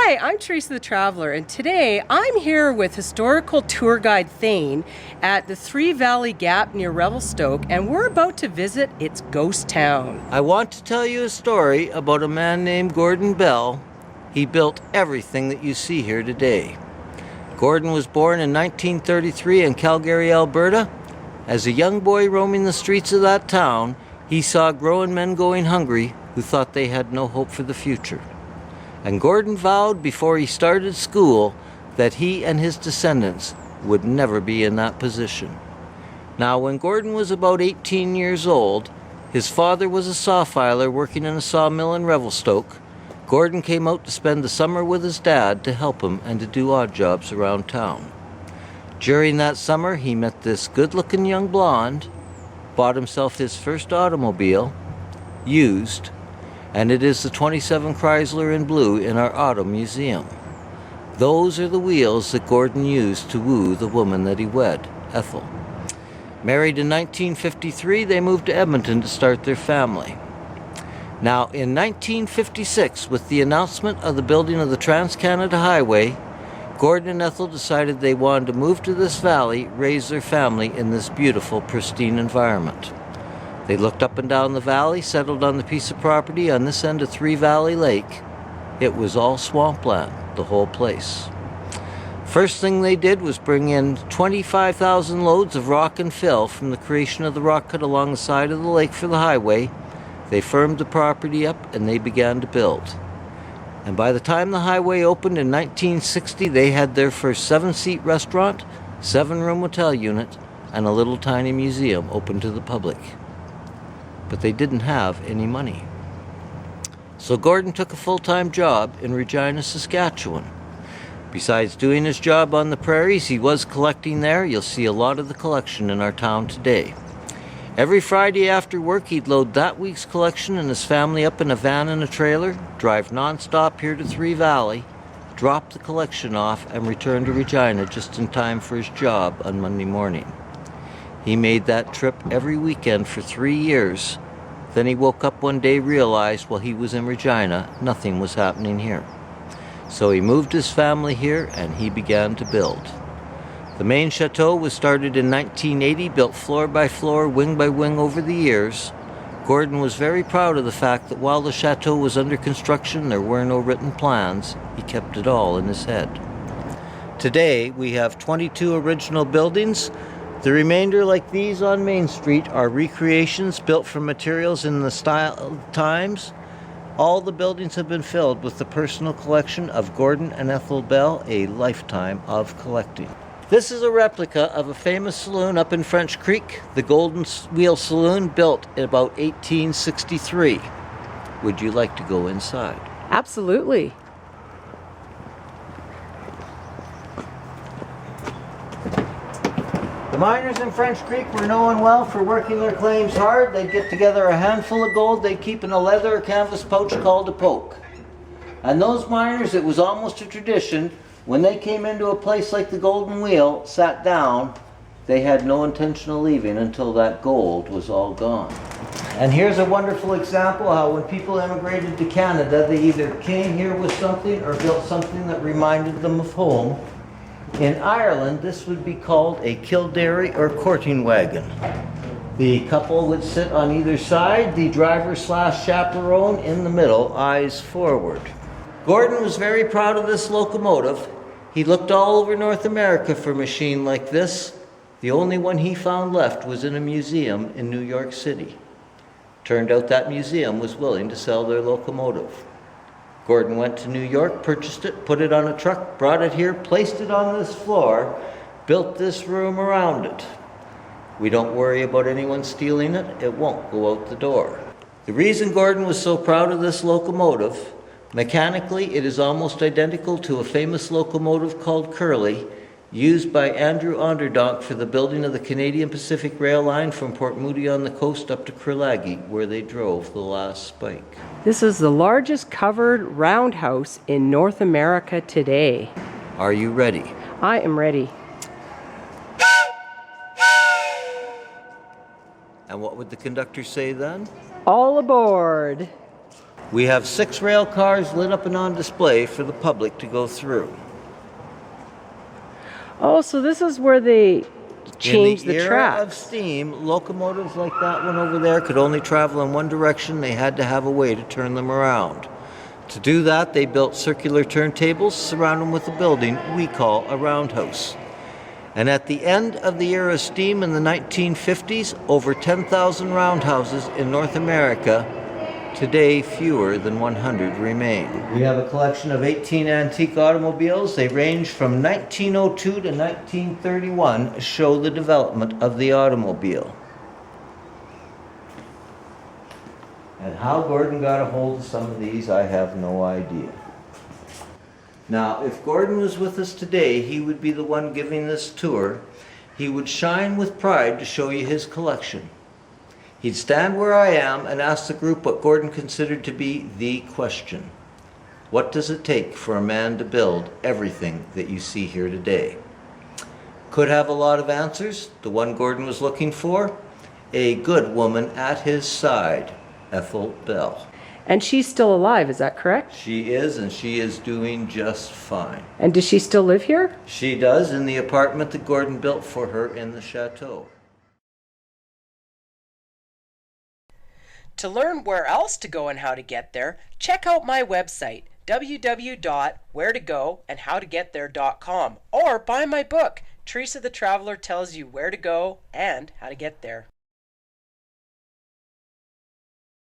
Hi, I'm Teresa the Traveler, and today I'm here with historical tour guide Thane at the Three Valley Gap near Revelstoke, and we're about to visit its ghost town. I want to tell you a story about a man named Gordon Bell. He built everything that you see here today. Gordon was born in 1933 in Calgary, Alberta. As a young boy roaming the streets of that town, he saw grown men going hungry who thought they had no hope for the future. And Gordon vowed before he started school that he and his descendants would never be in that position. Now, when Gordon was about 18 years old, his father was a saw filer working in a sawmill in Revelstoke. Gordon came out to spend the summer with his dad to help him and to do odd jobs around town. During that summer, he met this good-looking young blonde, bought himself his first automobile, used, and it is the 27 Chrysler in blue in our auto museum. Those are the wheels that Gordon used to woo the woman that he wed, Ethel. Married in 1953, they moved to Edmonton to start their family. Now, in 1956, with the announcement of the building of the Trans-Canada Highway, Gordon and Ethel decided they wanted to move to this valley, raise their family in this beautiful, pristine environment. They looked up and down the valley, settled on the piece of property on this end of Three Valley Lake. It was all swampland, the whole place. First thing they did was bring in 25,000 loads of rock and fill from the creation of the rock cut along the side of the lake for the highway. They firmed the property up and they began to build. And by the time the highway opened in 1960, they had their first 7-seat restaurant, 7-room hotel unit, and a little tiny museum open to the public. But they didn't have any money. So Gordon took a full-time job in Regina, Saskatchewan. Besides doing his job on the prairies, he was collecting there. You'll see a lot of the collection in our town today. Every Friday after work, he'd load that week's collection and his family up in a van and a trailer, drive non-stop here to Three Valley, drop the collection off, and return to Regina just in time for his job on Monday morning. He made that trip every weekend for 3 years. Then he woke up one day, realized while he was in Regina, nothing was happening here. So he moved his family here and he began to build. The main chateau was started in 1980, built floor by floor, wing by wing over the years. Gordon was very proud of the fact that while the chateau was under construction, there were no written plans. He kept it all in his head. Today, we have 22 original buildings. The remainder, like these on Main Street, are recreations built from materials in the style of times. All the buildings have been filled with the personal collection of Gordon and Ethel Bell, a lifetime of collecting. This is a replica of a famous saloon up in French Creek, the Golden Wheel Saloon, built in about 1863. Would you like to go inside? Absolutely. The miners in French Creek were known well for working their claims hard. They'd get together a handful of gold they'd keep in a leather or canvas pouch called a poke. And those miners, it was almost a tradition, when they came into a place like the Golden Wheel, sat down, they had no intention of leaving until that gold was all gone. And here's a wonderful example how when people immigrated to Canada, they either came here with something or built something that reminded them of home. In Ireland, this would be called a Kildare or courting wagon. The couple would sit on either side, the driver / chaperone in the middle, eyes forward. Gordon was very proud of this locomotive. He looked all over North America for a machine like this. The only one he found left was in a museum in New York City. Turned out that museum was willing to sell their locomotive. Gordon went to New York, purchased it, put it on a truck, brought it here, placed it on this floor, built this room around it. We don't worry about anyone stealing it. It won't go out the door. The reason Gordon was so proud of this locomotive, mechanically it is almost identical to a famous locomotive called Curly, used by Andrew Onderdonk for the building of the Canadian Pacific Rail line from Port Moody on the coast up to Curlaggy, where they drove the last spike. This is the largest covered roundhouse in North America today. Are you ready? I am ready. And what would the conductor say then? All aboard. We have 6 rail cars lit up and on display for the public to go through. Oh, so this is where they change In the the era tracks. of steam, locomotives like that one over there could only travel in one direction. They had to have a way to turn them around. To do that, they built circular turntables, surround them with a building we call a roundhouse. And at the end of the era of steam in the 1950s, over 10,000 roundhouses in North America. Today, fewer than 100 remain. We have a collection of 18 antique automobiles. They range from 1902 to 1931, show the development of the automobile. And how Gordon got a hold of some of these, I have no idea. Now, if Gordon was with us today, he would be the one giving this tour. He would shine with pride to show you his collection. He'd stand where I am and ask the group what Gordon considered to be the question. What does it take for a man to build everything that you see here today? Could have a lot of answers. The one Gordon was looking for, a good woman at his side, Ethel Bell. And she's still alive, is that correct? She is, and she is doing just fine. And does she still live here? She does, in the apartment that Gordon built for her in the chateau. To learn where else to go and how to get there, check out my website, www.wheretogoandhowtogetthere.com, or buy my book, Teresa the Traveler Tells You Where to Go and How to Get There.